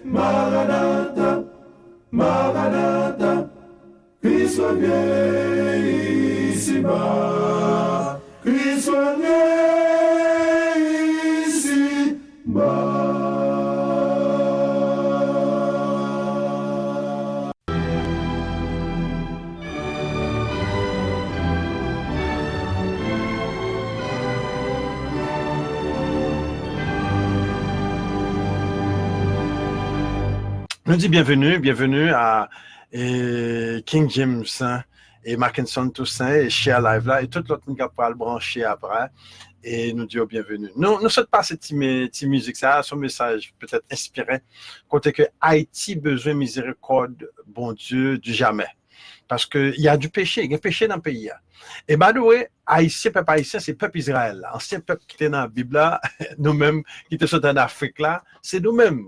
Maranatha, Maranatha, Christ vient ici-bas, Christ vient ici-bas. Nous dit bienvenue à King James hein, et Mackinson Toussaint et Share Live là et tout l'autre monde qui va le brancher après et nous disons bienvenue. Nous souhaitons pas cette musique ça, son message peut-être inspiré côté que Haïti besoin miséricorde bon Dieu du jamais. Parce que il y a du péché, il y a péché dans le pays. Et by the way, Haïtien, peuple haïtien, c'est peuple Israël. Ancien peuple qui était dans la Bible là, nous-mêmes qui étaient en Afrique là, c'est nous-mêmes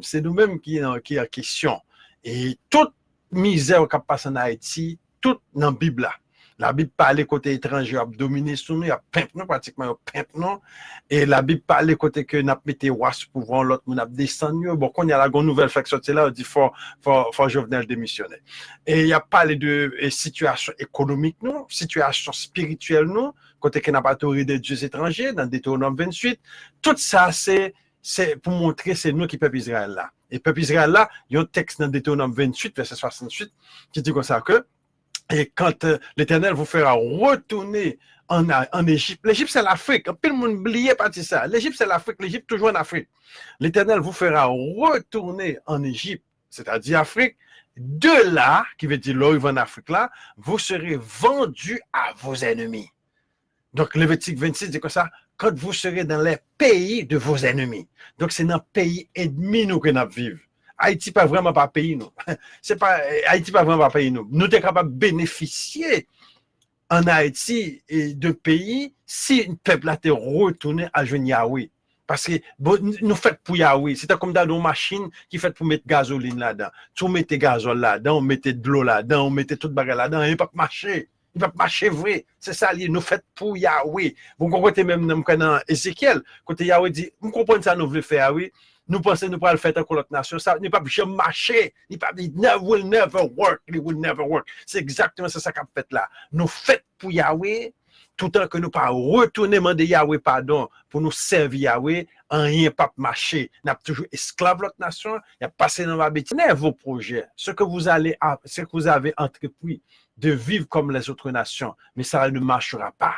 qui est en question. Et toute misère qui passe en Haïti, tout dans la Bible là. La Bible parle côté étranger, a dominé sur nous, il y a peint nous pratiquement, il peint nous. Et la Bible parle côté que n'a mis roi sous pouvoir, l'autre nous n'a descendu. Bon, quand il y a la grande nouvelle fait que sortir là, on dit faut Jovenel démissionner. Et il y a parlé de situation économique nous, situation spirituelle nous, côté que n'a pas théorie des dieux étrangers dans Deutéronome 28. Tout ça c'est pour montrer c'est nous qui peuple Israël là. Et peuple Israël là, il y a un texte dans Deutéronome 28 verset 68 qui dit comme ça que et quand l'Éternel vous fera retourner en Égypte, l'Égypte c'est l'Afrique, peu le monde oublie pas de ça. L'Égypte c'est l'Afrique, l'Égypte toujours en Afrique. L'Éternel vous fera retourner en Égypte, c'est-à-dire Afrique. De là, qui veut dire là, en Afrique là, vous serez vendus à vos ennemis. Donc Lévitique 26 dit comme ça, quand vous serez dans les pays de vos ennemis. Donc c'est dans le pays ennemi nous que nous vivons. Haïti pas vraiment pas pays nous. C'est pas Haïti pas vraiment pas pays nous. Nous sommes capables de bénéficier en Haïti et de pays si le peuple a été retourné à joindre Yahweh. Parce que bon, nous faisons pour Yahweh. C'est comme dans nos machines qui fait pour mettre gasoline là-dedans. Tu mettez gazole là-dedans, on mettait de l'eau là-dedans, on mettait toute bagarre là-dedans, il ne peut pas marcher. Il ne peut pas marcher vrai. C'est ça, nous faisons pour Yahweh. Vous comprenez même dans Ézéchiel, quand Yahweh dit, vous comprenez ça, nous voulons faire, oui. Nous pensons nous pourrons le faire avec l'autre nation. Ça n'est pas jamais marcher. Il will never work. It will never work. C'est exactement ça qu'on fait là. Nous faisons pour Yahweh, tout le temps que nous pas retourner demander Yahweh pardon pour nous servir Yahweh, rien pas marcher. Nous avons toujours esclave l'autre nation. Il a passé dans la bêtise. Vos projets, ce que vous avez entrepris de vivre comme les autres nations, mais ça ne marchera pas.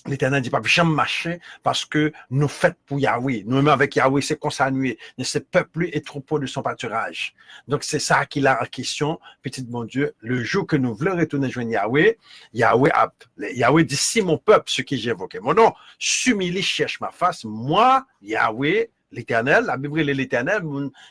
L'Éternel dit pas jamais marcher parce que nous faisons pour Yahweh. Nous-mêmes avec Yahweh, c'est consanué. Mais ce peuple est troupeau de son pâturage. Donc c'est ça qu'il a en question, petit bon Dieu. Le jour que nous voulons retourner joindre Yahweh, Yahweh dit si mon peuple, ce que j'ai évoqué, mon nom, s'humilie, cherche ma face, moi, Yahweh, l'Éternel, la Bible est l'Éternel,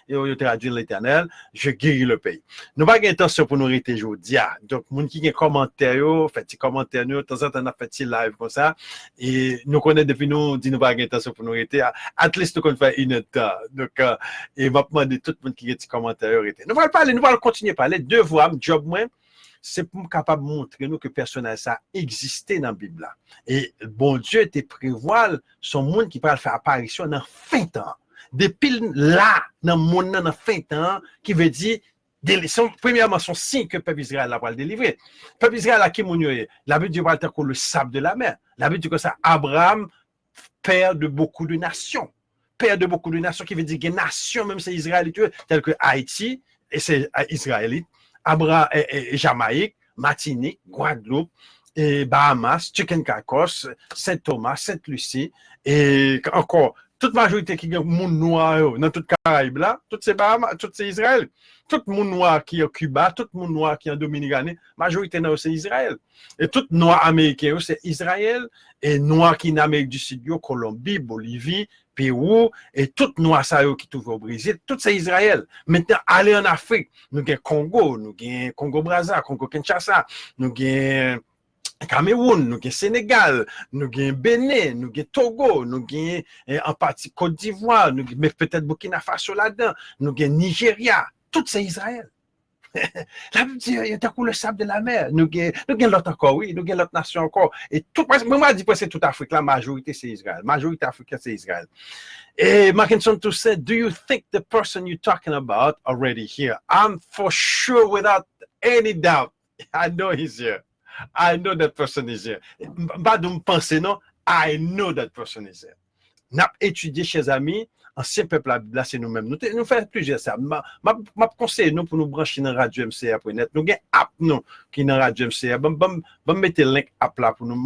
je traduis l'Éternel, je guéris le pays. Nous n'avons pas d'intention pour nous arrêter aujourd'hui. Donc, les gens qui ont des commentaires, fait des commentaires, de temps en temps, on a fait des live comme ça, et nous connaissons depuis nous, dit nous n'avons pas d'intention pour nous arrêter. At least, nous fait une heure. Donc, et je vais demander tout le monde qui a des commentaires arrêter. Nous allons parler, nous allons continuer à parler. Deux voix, job moins. C'est pour capable de montrer nous que personnel ça existait dans la Bible. Et bon Dieu était prévoir son monde qui peut faire apparition dans fin temps. Depuis là, dans le monde dans fin temps, qui veut dire, premièrement, son signe que le peuple Israël va le délivrer. Le peuple Israël a qui mounoué? La Bible dit va être comme le sable de la mer. La Bible dit que ça, Abraham, père de beaucoup de nations. Père de beaucoup de nations, qui veut dire que nation, même c'est israélite, tel que Haïti, et c'est israélite. Abraham et Jamaïque, Martinique, Guadeloupe, et Bahamas, Chicken Cacos, Saint-Thomas, Sainte-Lucie, et encore, toute majorité qui est monde noir dans toute Caraïbe là, tout c'est Bahamas, tout c'est Israël. Tout le monde noir qui est au Cuba, tout le monde noir qui est en Dominicaine, majorité c'est Israël. Et tout noir américain c'est Israël, et noir qui est en Amérique du Sud, Colombie, Bolivie, Pérou, et tout noir ça qui trouve au Brésil, tout c'est Israël. Maintenant, aller en Afrique, nous avons Congo, nous avons Congo-Brazza, Congo-Kinshasa, nous avons Cameroun, nous avons Sénégal, nous avons Bénin, nous avons Togo, nous avons en partie Côte d'Ivoire, mais peut-être Burkina Faso là-dedans, nous avons Nigeria, tout c'est Israël. La Bible dit, il y a le sable de la mer. Nous avons l'autre encore, oui, nous avons l'autre nation encore. Et tout, moi, je dis que c'est toute Afrique, la majorité, c'est Israël. La majorité africaine, c'est Israël. Et Mackinson too said, do you think the person you're talking about already here? I'm for sure, without any doubt, I know he's here. I know that person is here. Pas de me penser, non, I know that person is here. N'a étudié, chers amis, ancien peuple, là, c'est nous-mêmes. Nous faisons plusieurs ça. Ma conseille, nous, pour nous brancher dans Radio MCA pour net. Nous avons app, nous, qui est dans Radio MCA. Bon, mettez le link app là pour nous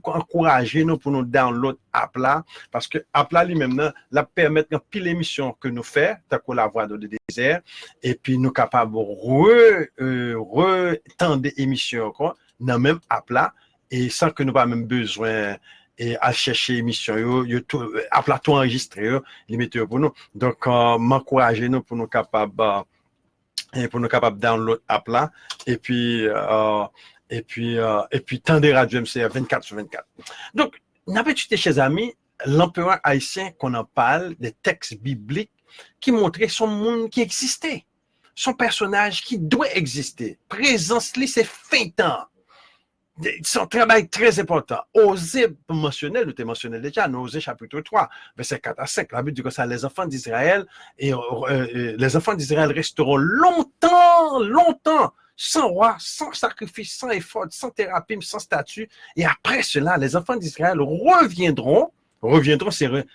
encourager, nous, pour nous download app là. Parce que app là, lui-même, la permet dans pile émission que nous faisons, tant qu'on la voix dans le désert. Et puis, nous capables retendre des émissions encore, dans même app là. Et sans que nous pas même besoin et à chercher émission yo tout à plateau enregistré les mettre pour nous donc m'encourager nous pour nous capable download app là et puis tendre Radio MCA 24/24. Donc n'a pas étudié chers amis l'empereur haïtien qu'on en parle des textes bibliques qui montraient son monde qui existait, son personnage qui doit exister, présence lui c'est fin temps. Son travail très important. Osée mentionné, nous t'ai mentionné déjà, nous Osée chapitre 3, verset 4 à 5. La Bible dit que ça, les enfants d'Israël resteront longtemps, sans roi, sans sacrifice, sans effort, sans thérapie, sans statut. Et après cela, les enfants d'Israël reviendront,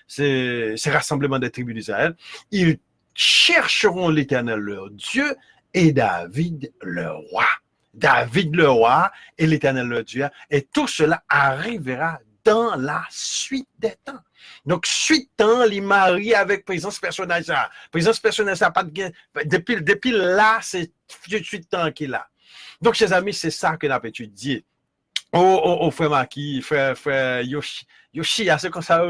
ces rassemblements des tribus d'Israël. Ils chercheront l'Éternel leur Dieu et David leur roi. David le roi et l'Éternel le Dieu, et tout cela arrivera dans la suite des temps. Donc, suite temps, les marie avec présence personnelle. Présence personnelle, ça pas de depuis là, c'est suite temps qu'il a. Donc, chers amis, c'est ça que nous avons étudié. Frère Maki, frère Yoshia, c'est comme ça,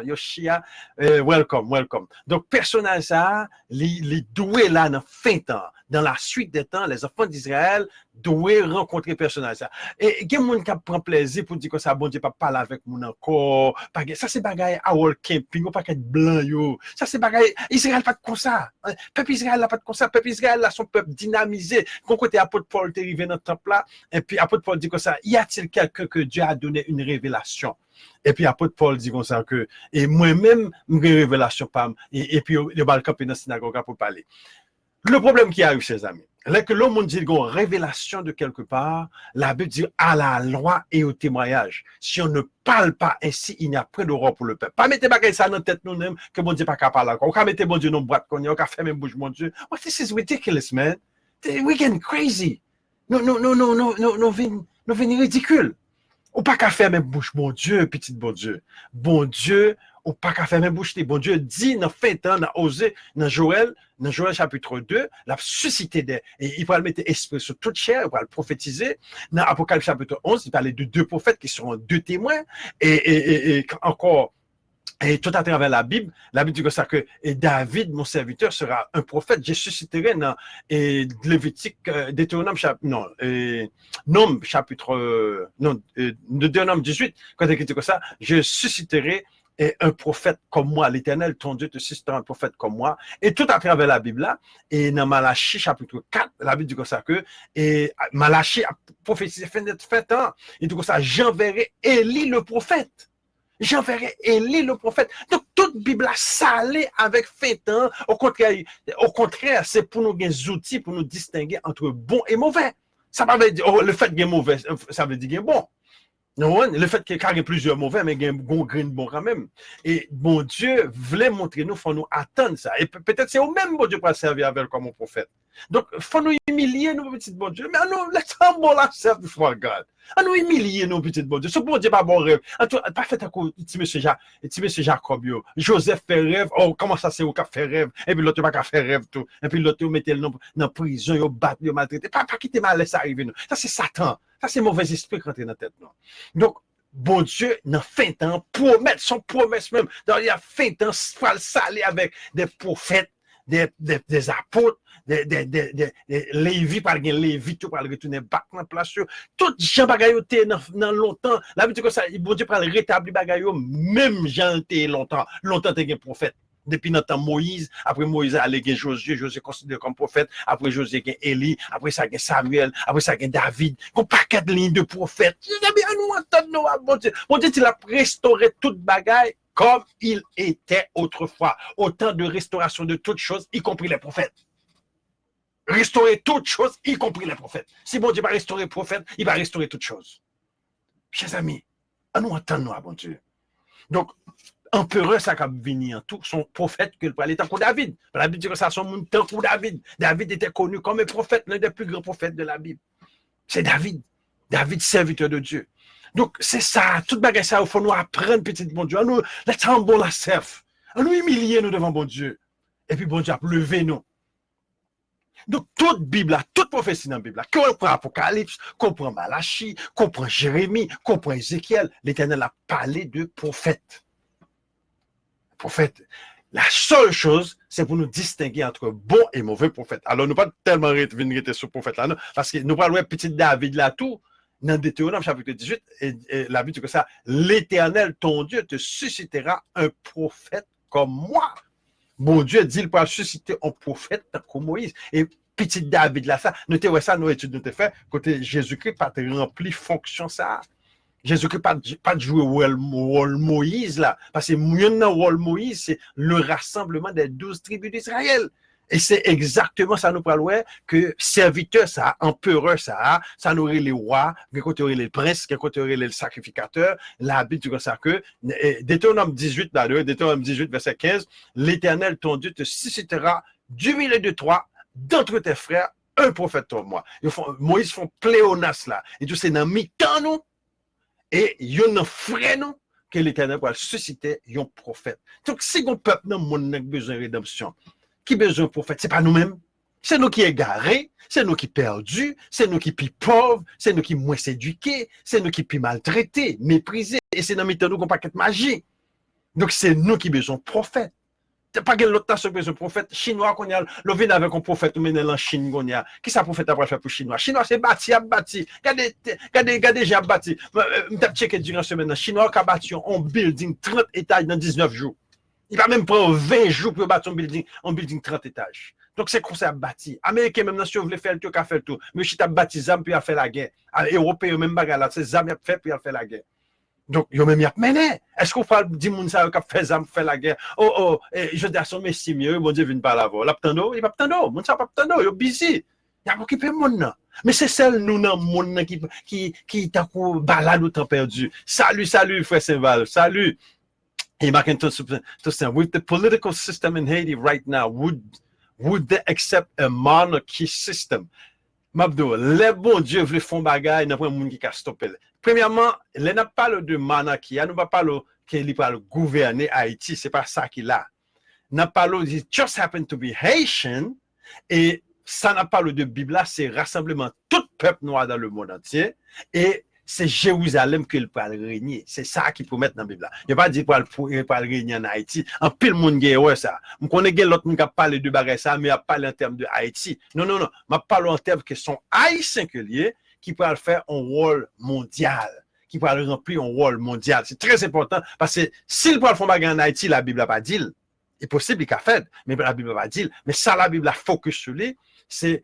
Yoshia, welcome. Donc, personnage ça, les doués là, dans fin temps, dans la suite des temps, les enfants d'Israël doivent rencontrer personnage ça. Et il y a des gens qui prennent plaisir pour dire que ça, bon Dieu, pas parler avec mon encore. Ça, c'est bagaille à World Camping, ou pas qu'être blanc, yo. Ça, c'est bagaille, Israël pas de comme ça. Peuple Israël n'a pas de comme ça. Peuple Israël là, son peuple dynamisé. Quand côté apôtre Paul est arrivé dans le temple là, et puis apôtre Paul dit que ça, y a-t-il quelqu'un que Dieu a donné une révélation? Et puis apôtre Paul dit comme ça que, et moi-même, une révélation, et puis le bal campé dans la synagogue pour parler. Le problème qui arrive, chers amis, là que l'homme dit une révélation de quelque part, la Bible dit à la loi et au témoignage. Si on ne parle pas ainsi, il n'y a pas d'aurore pour le peuple. Pas mettre ça dans la tête nous-mêmes, que bon Dieu pas capable encore. On peut mettre bon Dieu dans boîte qu'on y a, on peut fermer bouche mon Dieu. Oh, this is ridiculous, man. We're getting crazy. Non, venez ridicule. Ou pas qu'à fermer bouche, bon Dieu, petit bon Dieu. Bon Dieu, ou pas qu'à fermer bouche, bon Dieu dit dans fin temps, dans Osée, dans Joël chapitre 2, l'a suscité et il va le mettre esprit sur toute chair, il va le prophétiser. Dans Apocalypse chapitre 11, il parlait de deux prophètes qui seront deux témoins et encore. Et tout à travers la Bible dit que ça que David, mon serviteur, sera un prophète. Je susciterai dans Lévitique, Deutéronome Deutéronome 18, quand il dit que ça, je susciterai un prophète comme moi, l'Éternel, ton Dieu te suscitera un prophète comme moi. Et tout à travers la Bible là, et dans Malachie chapitre 4, la Bible dit que ça que, et Malachie a prophétisé fin temps, il dit que ça, j'enverrai Élie le prophète. J'enverrai Élie le prophète. Donc, toute Bible a salé avec fin temps. Au contraire, c'est pour nous des outils pour nous distinguer entre bon et mauvais. Ça veut dire, le fait qu'il y ait mauvais, ça veut dire qu'il y ait bon. Non, le fait qu'il y ait plusieurs mauvais, mais il y a un bon grain de bon quand même. Et bon Dieu voulait montrer nous, il faut nous attendre ça. Et peut-être c'est au même bon Dieu pour servir avec comme un prophète. Donc, il faut nous humilier, nos petits bon Dieu. Mais nous, let's humble ourselves before God. À nous humilier, nos petits bon Dieu. Ce bon Dieu pas bon rêve. Pas fait un coup, petit monsieur Jacob, Joseph fait rêve. Oh, comment ça c'est au cap fait rêve? Et puis l'autre pas qu'à faire rêve tout. Et puis l'autre mettez le dans prison, yo battre, yo maltraiter. Pas quitter mal laisser arriver nous. Ça c'est Satan. Ça c'est mauvais esprit qui rentre dans la tête non. Donc bon Dieu, dans fin temps, promet son promesse même. Dans il y a fin temps, il saler avec des prophètes, des apôtres, des Lévi, par exemple, Lévi, tout par retourner back dans place. Tout Jean Bagayoté dans longtemps. La vie que ça, bon Dieu, pour le rétablir Bagayo, même Jean était longtemps t'es un prophète. Depuis notre temps Moïse, après Moïse allé gen Josué, Josué considéré comme prophète, après Josué gen Élie, après ça gen Samuel, après ça gen David, qu'on paquet de lignes de prophètes. Nous entendons bon Dieu. Bon Dieu, il a restauré toute bagaille comme il était autrefois. Autant de restauration de toutes choses, y compris les prophètes. Restaurer toutes choses, y compris les prophètes. Si bon Dieu va restaurer les prophètes, il va restaurer toutes choses. Chers amis, nous entendons, bon Dieu. Donc, empereur, ça a venu en tout, son prophète que le parlait tant que David. La Bible dit que ça son monde tant que David. David était connu comme un prophète, l'un des plus grands prophètes de la Bible. C'est David. David, serviteur de Dieu. Donc, c'est ça, toute bagarre ça, il faut nous apprendre, petit bon Dieu. Nous, let's humble ourselves. Nous humilier nous devant bon Dieu. Et puis, bon Dieu a levé nous. Donc, toute Bible, toute prophétie dans la Bible, qu'on prend Apocalypse, qu'on prend Malachie, qu'on prend Jérémie, qu'on prend Ézéchiel, l'Éternel a parlé de prophètes. Prophètes. La seule chose, c'est pour nous distinguer entre bons et mauvais prophètes. Alors, nous ne pas tellement venir sur prophète là, non, parce que nous parlons de petit David là tout, dans Deutéronome chapitre 18, et la Bible dit que ça, l'Éternel, ton Dieu, te suscitera un prophète comme moi. Bon Dieu dit, il pourra susciter un prophète comme Moïse. Et petit David là, ça, nous avons ça, nos études nous avons fait, côté Jésus-Christ, pas rempli fonction ça. Jésus-Christ pas jouer rôle Moïse là, parce que mieux dans rôle Moïse, c'est le rassemblement des 12 tribus d'Israël. Et c'est exactement ça nous parle que serviteur ça, empereur ça nous aurait les rois, quand aurait les princes, quand aurait les sacrificateurs. La Bible dit comme ça que Deutéronome 18 verset 15, l'Éternel ton Dieu te suscitera du milieu de toi, d'entre tes frères, un prophète comme moi. Moïse font pléonas là, et tout c'est dans mi-temps nous. Et il y a un frère nous que l'Éternel va susciter un prophète. Donc si on peuple dans le monde a besoin de rédemption, qui besoin de prophète, c'est pas nous-mêmes. C'est nous qui égarés, c'est nous qui perdus, c'est nous qui plus pauvres, c'est nous qui moins éduqués, c'est nous qui plus maltraités, méprisés. Et c'est dans nous qu'on paquet de magie. Donc c'est nous qui besoin de prophète. C'est pas que l'autre nation besoin de prophète. Chinois qu'on y a, le vin avec un prophète, nous menons en Chine qu'on y a. Qui ça prophète après faire pour Chinois? Chinois c'est bâti, bâti. Regardez, j'ai bâti. M't'a checké durant la semaine. Chinois qui a bâti un building 30 étages dans 19 jours. Il va même prendre 20 jours pour bâtir un building 30 étages. Donc, c'est comme ça bâti. Américains, même si vous voulez faire le tour, qu'a fait le tour. Mais si tu as bâti ZAM, puis il a fait la guerre. Européens, même bagarre là, c'est ZAM, il a fait, puis il a fait la guerre. Donc, il même mené. Est-ce qu'on parle du monde ça qui a fait ZAM, fait la guerre? Je dis à son messie mieux, mon Dieu, vient par là. Il va pas t'en mon ça pas t'en il est busy. Il a occupé le monde. Mais c'est celle nous dans le monde qui t'a balade ou temps perdu. Salut, frère Saint-Val. Salut. Et with the political system in Haiti right now, would they accept a monarchy system? Mabdo, les bons dieux veulent faire bagaille, n'a pas un monde qui a stoppé. Premièrement, les n'a pas de monarchie, nous pas parler qu'il parle gouverner Haïti, c'est pas ça qu'il a. N'a pas le just happen to be Haitian et ça n'a pas le de Bible là, c'est rassemblement tout peuple noir dans le monde entier et c'est Jérusalem qu'il peut régner. C'est ça qu'il peut mettre dans la Bible. Il ne pas dire qu'il peut régner en Haïti. En pile monde qui est ça. Je connais l'autre monde qui parle de bagaille ça, mais il pas en termes de Haïti. Non. Je parle en termes que sont haïtiens qui peuvent faire un rôle mondial. Qui peuvent remplir un rôle mondial. C'est très important parce que s'il peut faire bagaille en Haïti, la Bible n'a pas dit. C'est possible qu'il a fait, mais la Bible n'a pas dit. Mais ça, la Bible a focus sur lui. C'est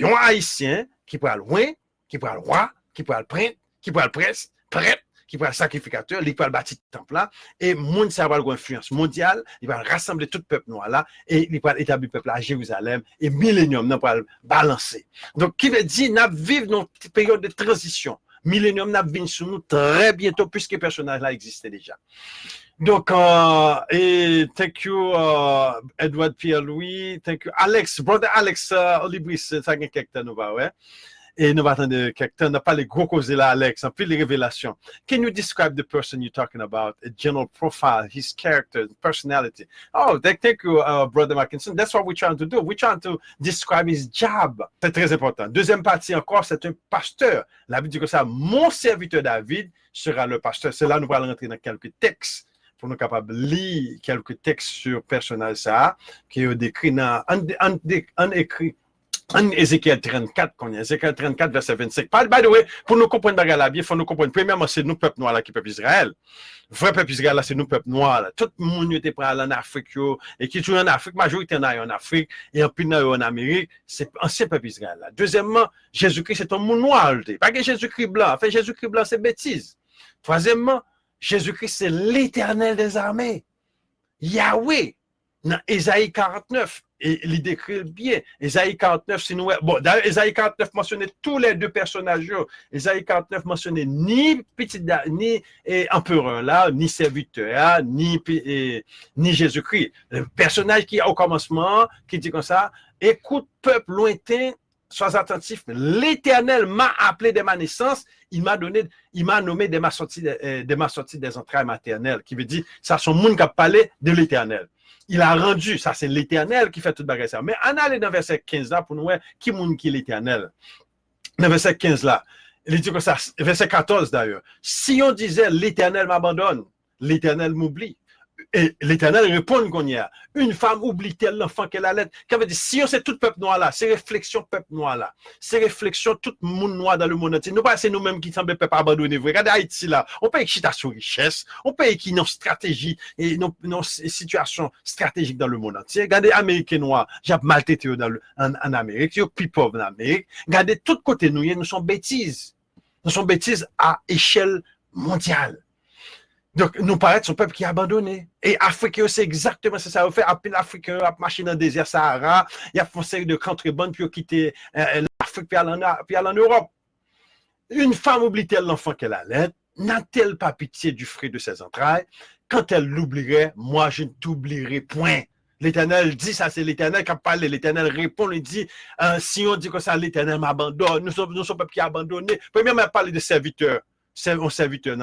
un haïtien qui peut aller loin, qui peut aller roi, qui peut aller prince, qui peut le prêtre, qui peut le sacrificateur, qui peut le bâtir temple là, et monde ça va avoir une influence mondiale, il va rassembler tout le peuple noir là, et il va établir le peuple à Jérusalem, et millénium, n'a pas balancer. Donc, qui veut dire, nous vivons dans une période de transition. Millénium, nous vivons sur nous très bientôt, puisque le personnage là existait déjà. Donc, et thank you, Edward Pierre-Louis, thank you, Alex, brother Alex Olibris, ça y est quelqu'un nous va, ouais. Et nous attendons quelqu'un, n'a pas les gros causes là, Alex, en plus les révélations. Can you describe the person you're talking about, a general profile, his character, personality? Oh, thank you, Brother Mackinson. That's what we're trying to do. We're trying to describe his job. C'est très important. Deuxième partie encore, c'est un pasteur. La Bible dit que ça, mon serviteur David sera le pasteur. C'est là nous allons rentrer dans quelques textes pour nous capables de lire quelques textes sur personnage ça, qui est décrit dans, en écrit En Ézéchiel 34, Ézéchiel 34, verset 25. By the way, pour nous comprendre bagarre bien, il faut nous comprendre. Premièrement, c'est nous, peuple noir, là, qui peuple Israël. Vrai peuple Israël, là, c'est nous, peuple noir, là. Tout le monde était prêt à aller en Afrique, et qui est en Afrique, majorité en Afrique, et en plus en Amérique, c'est ancien peuple Israël, là. Deuxièmement, Jésus-Christ, c'est un monde noir, pas que Jésus-Christ blanc. Enfin, Jésus-Christ blanc, c'est bêtise. Troisièmement, Jésus-Christ, c'est l'éternel des armées. Yahweh, dans Ésaïe 49. Et il décrit bien. Ésaïe 49, c'est nous. Bon, d'ailleurs, Ésaïe 49 mentionnait tous les deux personnages. Ésaïe 49 mentionnait ni petit, ni empereur là, ni serviteur, ni Jésus-Christ. Le personnage qui est au commencement, qui dit comme ça, écoute, peuple lointain, sois attentif. L'Éternel m'a appelé dès ma naissance. Il m'a nommé dès ma sortie des entrailles maternelles. Qui veut dire, ça, son monde qui a parlé de l'Éternel. Il a rendu, ça c'est l'Éternel qui fait toute bagarre ça. Mais on allait dans verset 15 là pour nous voir qui est l'Éternel. Dans verset 15 là, il dit que ça, verset 14 d'ailleurs. Si on disait l'Éternel m'abandonne, l'Éternel m'oublie. Et l'Éternel répond qu'on y a. Une femme oublie-t-elle l'enfant qu'elle allait? Qu'elle veut dire, si on sait tout peuple noir là, ces réflexions peuple noir là, ces réflexions tout le monde noir dans le monde entier, nous pas c'est nous-mêmes qui semblent peuple abandonné. Regardez Haïti là, on peut écrire sur richesse, on peut écrire nos stratégies et nos situations stratégiques dans le monde entier. Regardez Américains noirs, j'ai maltraité en Amérique, ils sont plus pauvres en Amérique. Regardez tout côté nous sommes bêtises. Nous sommes bêtises à échelle mondiale. Donc, nous paraît son peuple qui est abandonné. Et Africain, c'est exactement ça. On fait appeler l'Africain à marcher dans le désert Sahara. Il y a une série de contrebandes puis quitter l'Afrique puis aller en Europe. Une femme oublie-t-elle l'enfant qu'elle allait? N'a-t-elle pas pitié du fruit de ses entrailles? Quand elle l'oublierait, moi je ne t'oublierai point. L'Éternel dit, ça c'est l'Éternel qui a parlé. L'Éternel répond, il dit, si on dit que ça, l'Éternel m'abandonne, nous sommes peuple qui est abandonné. Premièrement, il parle de serviteurs. Un serviteur,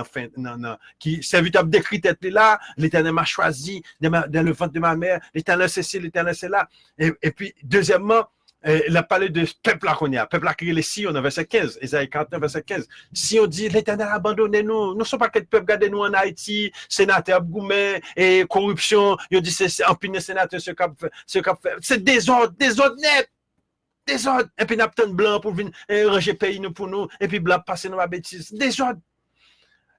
qui serviteur décrit être là, l'Éternel m'a choisi dans le ventre de ma mère, l'Éternel c'est ci, l'Éternel c'est là. Et puis, deuxièmement, il a parlé de peuple là qu'on y a, peuple là qui est les Sion, verset 15, Isaïe 49, verset 15. Si on dit l'Éternel abandonnez-nous, nous ne sommes pas quel peuple, gardez-nous en Haïti, sénateur Goumet et corruption, il dit c'est empiné sénateur, ce cap fait, c'est désordre net. Désordre. Et puis, nous avons blanc pour venir ranger pays pour nous. Et puis, blanc passer dans la bêtise. Désordre.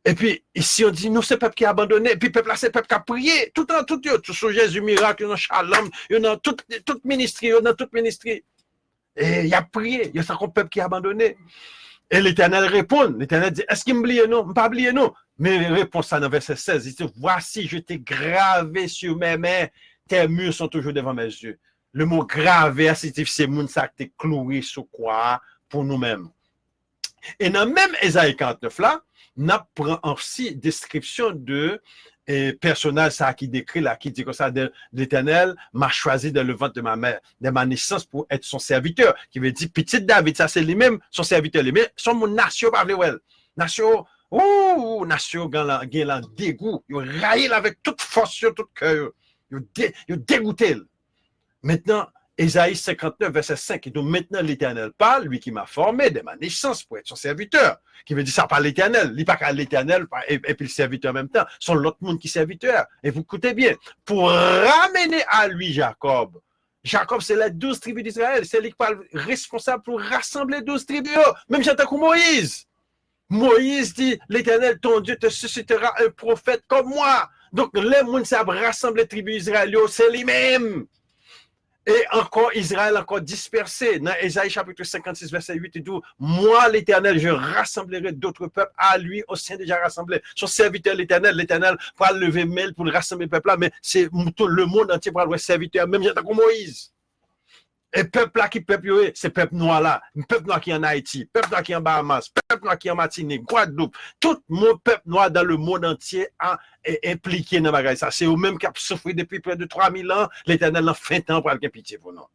Et puis, ici, on dit, nous, c'est le peuple qui a abandonné. Et puis, peuple là, c'est le peuple qui a prié. Tout sur Jésus miracle, dans Shalom, dans toute ministrie, Et il a prié. Il y a un peuple qui a abandonné. Et l'Éternel répond. L'Éternel dit, est-ce qu'il m'oublie, non? Pas oublié, non? Mais il répond ça dans verset 16. Il dit, voici, je t'ai gravé sur mes mains. Tes murs sont toujours devant mes yeux. Le mot gravé, c'est moun ça qui est cloué sur quoi pour nous-mêmes. Et dans même Ésaïe 49 là, on prend aussi description de personnage ça qui décrit là, qui dit comme ça, l'Éternel m'a choisi dans le ventre de ma mère, de ma naissance pour être son serviteur, qui veut dire petit David, ça c'est lui-même son serviteur, lui-même, son mon nation pas well. Nation, nation gain dégoût, il raille avec toute force sur tout cœur, il dégoûté. Maintenant, Ésaïe 59, verset 5, et donc maintenant l'Éternel parle, lui qui m'a formé de ma naissance pour être son serviteur, qui veut dire ça par l'Éternel, il n'est pas qu'à l'Éternel et puis le serviteur en même temps, sont l'autre monde qui est serviteur. Et vous écoutez bien, pour ramener à lui Jacob. Jacob, c'est les 12 tribus d'Israël, c'est lui qui parle responsable pour rassembler 12 tribus, même j'entends que Moïse. Moïse dit, l'Éternel, ton Dieu, te suscitera un prophète comme moi. Donc, les gens qui rassembler les tribus israéliennes, c'est lui-même. Et encore, Israël encore dispersé. Dans Ésaïe chapitre 56, verset 8, il dit, moi, l'Éternel, je rassemblerai d'autres peuples à lui, au sein déjà rassemblé. Son serviteur, l'Éternel pourra lever mail pour rassembler le peuple là, mais c'est tout le monde entier pour le serviteur, même j'entends comme Moïse. Et peuple là qui peuple, c'est peuple noir là, peuple noir qui est en Haïti, peuple noir qui est en Bahamas, peuple noir qui est en Martinique, Guadeloupe, tout mon peuple noir dans le monde entier est impliqué dans la bagaille. Ça, c'est eux-mêmes qui ont souffert depuis près de 3000 ans. L'Éternel a fait temps pour avoir pitié pour nous.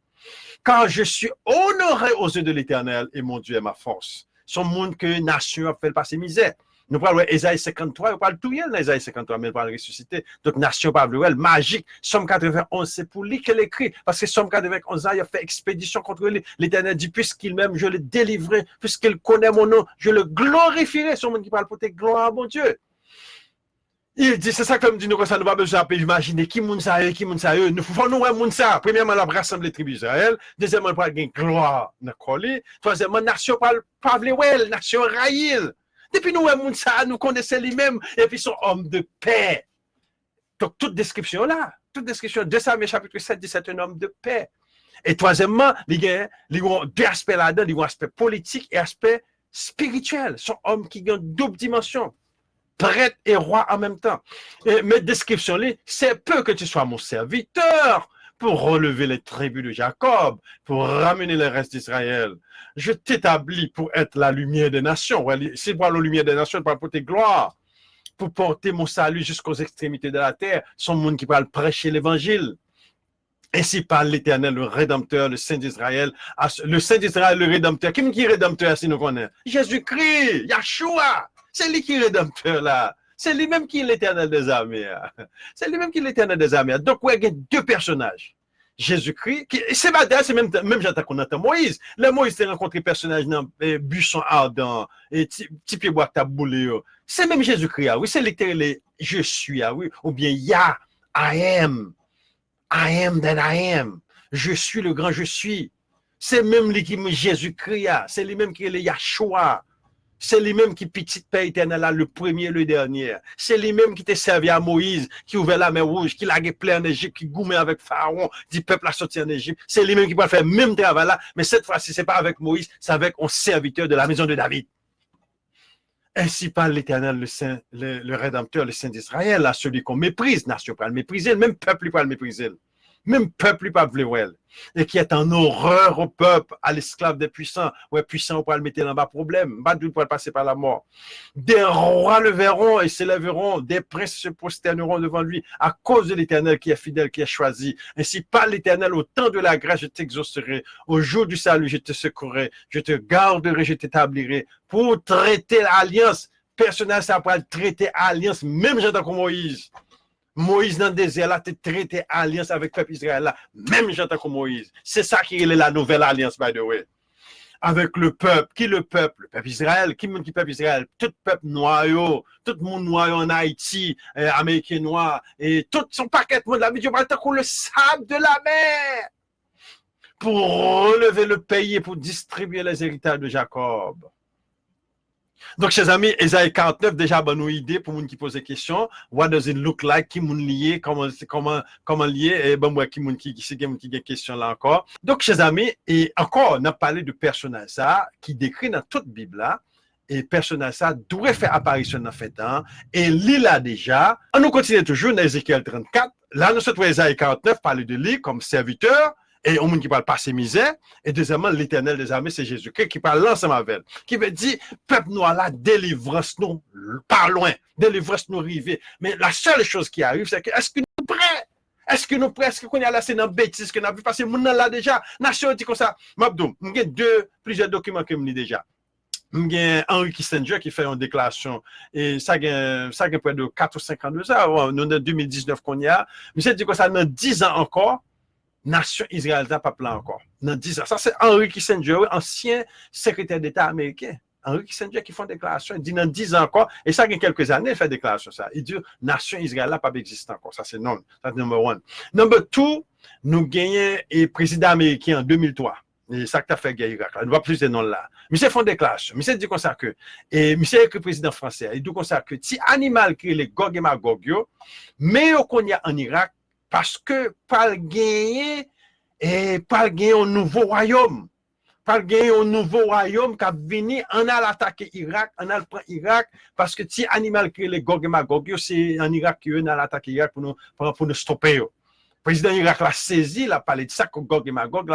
Car je suis honoré aux yeux de l'Éternel et mon Dieu est ma force. Son monde que nation a fait passer misère. Nous parlons d'Ésaïe 53, nous parlons tout rien d'Ésaïe 53, mais nous parlons de ressusciter. Donc, nation Pablouel, magique, Somme 91, c'est pour lui qu'elle écrit. Parce que Somme 91, il a fait expédition contre lui. L'Éternel dit, puisqu'il m'aime, je le délivrerai. Puisqu'il connaît mon nom, je le glorifierai. C'est le monde qui parle pour tes gloires, mon Dieu. Il dit, c'est ça comme dit nous, quand ça nous va besoin d'imaginer qui moun sa yo. Nous faut nous moun sa. Premièrement, la rassembler tribu Israël. Deuxièmement, il va gagner gloire dans coller. Troisièmement, nation pas well, nation raïl. Depuis nous moun sa, nous connaissons lui-même et puis son homme de paix. Donc toute description là, toute description de Samuel chapitre 7 dit c'est un homme de paix. Et troisièmement, il y a deux aspects là-dedans, il y a un aspect politique et aspect spirituel. Son homme qui a une double dimension. Prêtre et roi en même temps. Et mes descriptions, c'est peu que tu sois mon serviteur pour relever les tribus de Jacob, pour ramener le reste d'Israël. Je t'établis pour être la lumière des nations. C'est pour la lumière des nations, pour porter gloire, pour porter mon salut jusqu'aux extrémités de la terre. Son monde qui parle prêcher l'évangile. Ainsi parle l'Éternel, le Rédempteur, le Saint d'Israël. Le Saint d'Israël, le Rédempteur. Qui est Rédempteur si nous connaissons? Jésus-Christ, Yahshua. C'est lui qui est rédempteur là. C'est lui-même qui est l'éternel des armées. C'est lui-même qui est l'éternel des armées. Donc, il y a deux personnages. Jésus-Christ, c'est même j'entends qu'on entend Moïse. Le Moïse a rencontré personnage dans buisson ardent, et petit pied bois taboulé. C'est même Jésus-Christ, oui. C'est littéralement je suis, oui. Ou bien Yah, I am that I am. Je suis le grand je suis. C'est même lui qui est Jésus-Christ, c'est lui-même qui est le Yahshua. C'est lui-même qui petit Père éternel là, le premier et le dernier. C'est lui-même qui t'a servi à Moïse, qui ouvert la mer rouge, qui l'a plein en Égypte, qui goumait avec Pharaon, dit peuple a sorti en Égypte. C'est lui-même qui va faire le même travail là, mais cette fois-ci, c'est pas avec Moïse, c'est avec un serviteur de la maison de David. Ainsi parle l'Éternel, le Rédempteur, le Saint d'Israël, là, celui qu'on méprise, nation pas le mépriser, même peuple pas le mépriser. Même peuple pas le voir. Et qui est en horreur au peuple, à l'esclave des puissants. Ouais, puissant, on peut le mettre dans bas problème. Pas d'où pour passer par la mort. Des rois le verront et s'élèveront. Des princes se prosterneront devant lui à cause de l'Éternel qui est fidèle, qui est choisi. Ainsi parle l'Éternel, au temps de la grâce, je t'exaucerai. Au jour du salut, je te secourrai. Je te garderai, je t'établirai. Pour traiter l'alliance. Personnel, ça pourrait traiter alliance, même j'entends comme Moïse. Moïse dans le désert, là, tu traité alliance avec le peuple Israël, là, même j'entends comme Moïse. C'est ça qui est la nouvelle alliance, by the way. Avec le peuple. Qui le peuple? Le peuple Israël. Qui le peuple Israël? Tout peuple noyau, tout le monde noyau en Haïti, américain noir, et tout son paquet de monde, la vie, Dieu parle comme le sable de la mer. Pour relever le pays et pour distribuer les héritages de Jacob. Donc, chers amis, Ésaïe 49, déjà, bonne idée pour moun qui pose des questions. What does it look like? Qui moun lié? Comment lié? Et bon, moi, qui a des questions là encore. Donc, chers amis, et encore, on a parlé de personnage ça, qui décrit dans toute Bible là. Et personnage ça devrait faire apparition dans fait temps. Et lui là déjà. On nous continue toujours dans Ézéchiel 34. Là, nous sommes Ésaïe 49, parler de lui comme serviteur. Et au monde qui parle pas ses misères. Et deuxièmement, l'Éternel des armées, c'est Jésus-Christ qui parle l'ensemble avec elle. Qui veut dire, peuple noir là, délivrance-nous par loin. Délivrance-nous river. Mais la seule chose qui arrive, c'est que, est-ce que nous prêts? Est-ce que nous prêts? Est-ce qu'on y a là, c'est dans bêtise que nous avons vu passer? Nous là déjà. Nation dit comme ça. Mabdoum, j'ai plusieurs documents que je lis déjà. J'ai Henry Kissinger qui fait une déclaration. Et ça a près de 4 ou 5 ans de ça. Nous, en 2019 qu'on y a. Mais c'est dit que ça, dans 10 ans encore, nation Israël n'a pas plein encore. Dans 10 ans. Ça, c'est Henry Kissinger, ancien secrétaire d'État américain. Henry Kissinger qui fait une déclaration. Il dit dans 10 ans encore, et ça, il y a quelques années, il fait une déclaration. Ça. Il dit, nation Israël n'a pas existé encore. Ça, c'est non. Ça, c'est number one. Number two, nous gagnons le président américain en 2003. Et ça que tu as fait guerre Irak. On ne voit plus de noms là. Monsieur fait une déclaration. Monsieur dit comme ça que, et monsieur est le président français. Il dit comme ça que, si animal qui est les Gog et Magog, mais qu'on y a en Irak, parce que par gagner un nouveau royaume. Par gagner un nouveau royaume qui a venu, on a attaqué Irak, on a pris Irak, parce que si animal qui est les Gog et Magog, c'est en Irak qu'on a attaqué Irak pour nous stopper. Le président Irak l'a saisi, il a parlé de ça, Gog et Magog,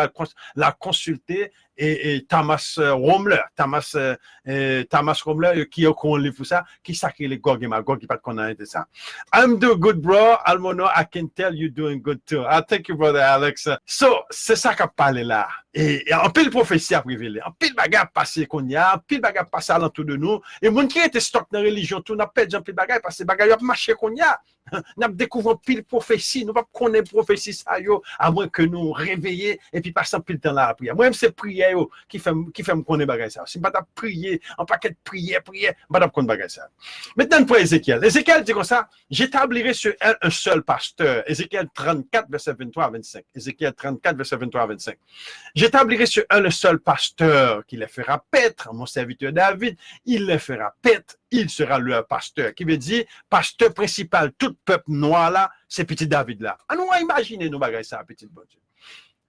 l'a consulté, et Thomas Romler, qui a connu pour ça, qui sacré les Gog et Magog, qui pas connaître ça. I'm doing good, bro. Almono, I can tell you doing good too. I thank you, brother Alex. So, c'est ça qu'a parlé là. Et en pile prophétie a révélé, en pile bagarre passé qu'on y a, en pile bagarre passé à l'entour de nous. Et mon qui était stock dans la religion, tout n'a pas perdu en pile bagarre parce que bagarre a marché qu'on y a. Nous avons découvert pile prophétie, nous ne pouvons pas connaître prophétie ça yo, à moins que nous réveiller et puis passer pile temps là à prier. Moi-même, c'est prière qui fait me connaître bagarre ça. Si je ne pas prier, en paquet de prière, je ne pas connaître bagarre ça. Maintenant, pour Ézéchiel. Ézéchiel dit comme ça, j'établirai sur elle un seul pasteur. Ézéchiel 34, verset 23 à 25. Ézéchiel 34, verset 23 à 25. J'établirai sur un le seul pasteur qui les fera paître, mon serviteur David, il les fera paître, il sera leur pasteur. Qui veut dire, pasteur principal, tout peuple noir là, c'est petit David là. Ah, nous, imaginez nous bagaille ça, petit bon Dieu.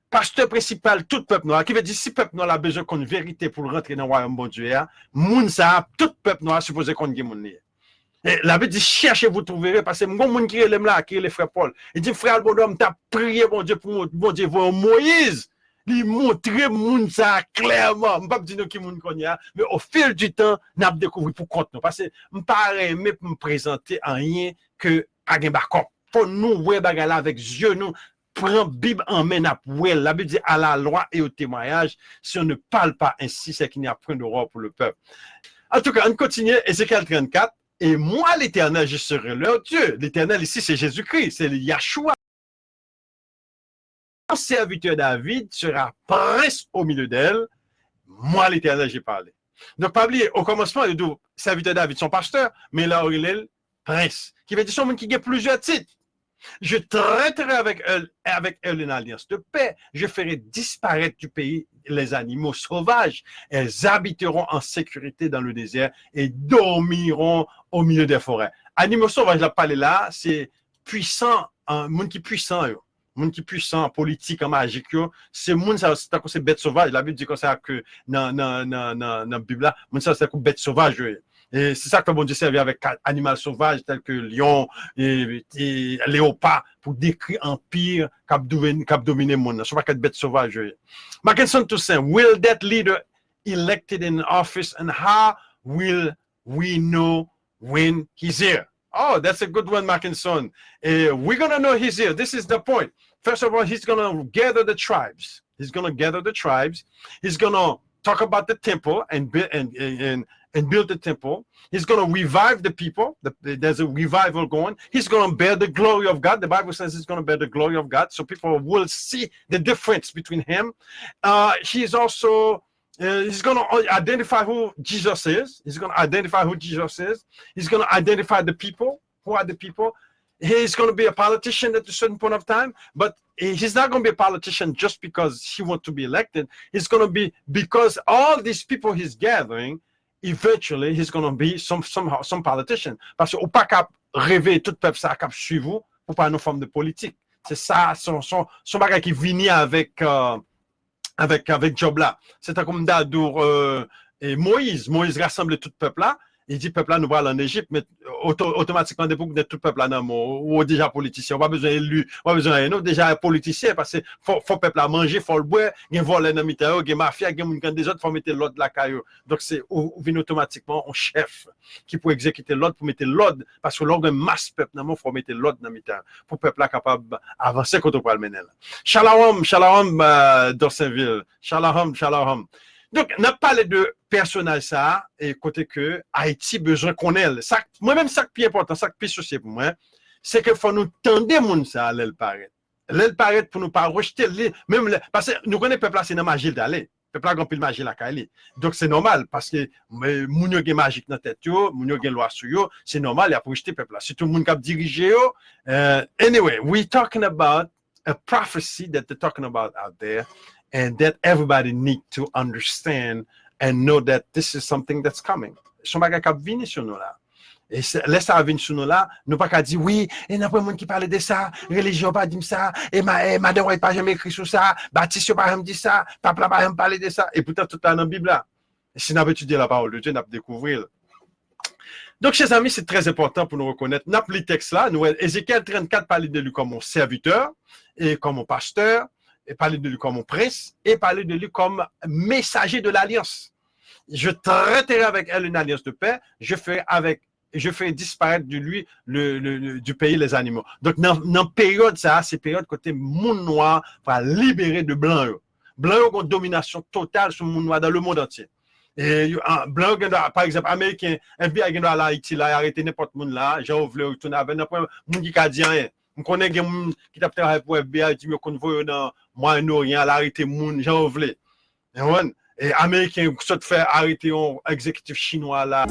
Pasteur principal, tout peuple noir, qui veut dire, si peuple noir a besoin qu'on vérité pour rentrer dans le royaume bon Dieu, moun ça, tout peuple noir supposé qu'on ait moun. Et la Bible dit, cherchez, vous trouverez, parce que mon moun qui est là, qui est le frère Paul. Il dit, frère, bon homme, t'as prié, bon Dieu, pour bon Dieu, voir Moïse. Il montre moun ça clairement. Je ne pas dire qui moun connaît, mais au fil du temps, nous avons découvert pour compte nous. Parce que je ne pas aimer me présenter en rien que à Gembakop. Pour nous, voir bagala avec yeux, nous prend Bible en main à pouelle. La Bible dit à la loi et au témoignage, si on ne parle pas ainsi, c'est qu'il n'y a point d'horreur pour le peuple. En tout cas, on continue, Ézéchiel 34. Et moi, l'Éternel, je serai leur Dieu. L'Éternel ici, c'est Jésus-Christ, c'est Yahshua. Mon serviteur David sera prince au milieu d'elle. Moi, l'Éternel, j'ai parlé. Donc, pas oublier, au commencement, il dit serviteur David, son pasteur, mais là, il est le prince. Qui veut dire son monde qui a plusieurs titres. Je traiterai avec elle une alliance de paix. Je ferai disparaître du pays les animaux sauvages. Elles habiteront en sécurité dans le désert et dormiront au milieu des forêts. Animaux sauvages, la parler là, c'est puissant, un monde qui est puissant. Moun qui puissant en politique, en magique, c'est moun ça c'est bête sauvage. La Bible dit comme ça que dans la Bible là, moun ça c'est comme bête sauvage. Et c'est ça que bon Dieu servait avec animal sauvage tel que lion et léopard pour décrire empire cap dominer monde. Ce pas que bête sauvage. Mackinson Toussaint, will that leader elected in office and how will we know when he's here? Oh, that's a good one, Mackinson. We're going to know he's here. This is the point. First of all, he's going to gather the tribes. He's going to gather the tribes. He's going to talk about the temple and build the temple. He's going to revive the people. There's a revival going. He's going to bear the glory of God. The Bible says he's going to bear the glory of God. So people will see the difference between him. He's also... he's going to identify who Jesus is. He's going to identify who Jesus is. He's going to identify the people. Who are the people? He's going to be a politician at a certain point of time, but he's not going to be a politician just because he wants to be elected. He's going to be because all these people he's gathering, eventually he's going to be some politician. Parce qu'on pas cap rêver tout peuple ça cap suivre vous pour pas une forme de politique. C'est ça son bagage qui vient avec Job là. C'est comme d'Adour et Moïse rassemble tout peuple là. Il dit peuple là nous va en Égypte, mais automatiquement depuis que tout peuple là non ou déjà politicien, on pas besoin élu, on pas besoin non déjà politicien parce que faut peuple là manger, faut le boire, gen voler dans mitao, gen mafia, gen moun kan des autres faut mettre l'ordre la caillou. Donc c'est vient automatiquement un chef qui peut exécuter l'ordre pour mettre l'ordre parce que l'ordre masse peuple non faut mettre l'ordre dans mitao pour peuple là capable avancer quand on peut le mener là. Shalom Dorsainville. Shalom. Donc, on a parlé de personnage ça, et côté que Haïti besoin qu'on ait. Moi-même, ça qui est important, ça qui est souci pour moi, c'est qu'il faut nous tendre moun ça à l'aile paraître. L'aile paraître pour nous pas rejeter, parce que nous connaissons le peuple là, c'est dans magie d'aller. Le peuple là, il magie la Kali. Donc, c'est normal, parce que moun yo gen magique dans tête yo, moun yo gen loi sur yo, c'est normal, il y a pour rejeter le peuple là. Si tout le monde qui a dirigé yo, anyway, we're talking about a prophecy that they're talking about out there. And that everybody need to understand and know that this is something that's coming. Son bagay kap vini sur nous là. Et laisse ça venir sur nous là, nous pas qu'à dire oui, et n'a pas monde qui parle de ça, religion pas dit ça, et madame ouais pas jamais écrit sur ça, Baptiste pas jamais dit ça, papa pas jamais parlé de ça, et pourtant tout là dans la Bible là. Et si nous avons étudié la parole de Dieu, nous avons découvert. Donc, chers amis, c'est très important pour nous reconnaître. Nous avons les textes là, nous Ézéchiel 34 parle de lui comme mon serviteur et comme mon pasteur. Et parler de lui comme mon prince, et parler de lui comme messager de l'alliance. Je traiterai avec elle une alliance de paix, je fais disparaître de lui du pays les animaux. Donc, dans période ça, c'est période côté monde noir pour libérer de blanc. Blanc ont une domination totale sur le monde noir dans le monde entier. Et blanc, par exemple, américain, FBI qui dans Haïti là, arrêté n'importe monde là, j'ai voulu retourner avec n'importe monde qui a dit rien. Je connais des gens qui t'a travaillé pour FBI, qui me convoient dans Moyen-Orient, arrêter monde, j'ai voulu. Et américain, qui se fait arrêter un exécutif chinois là.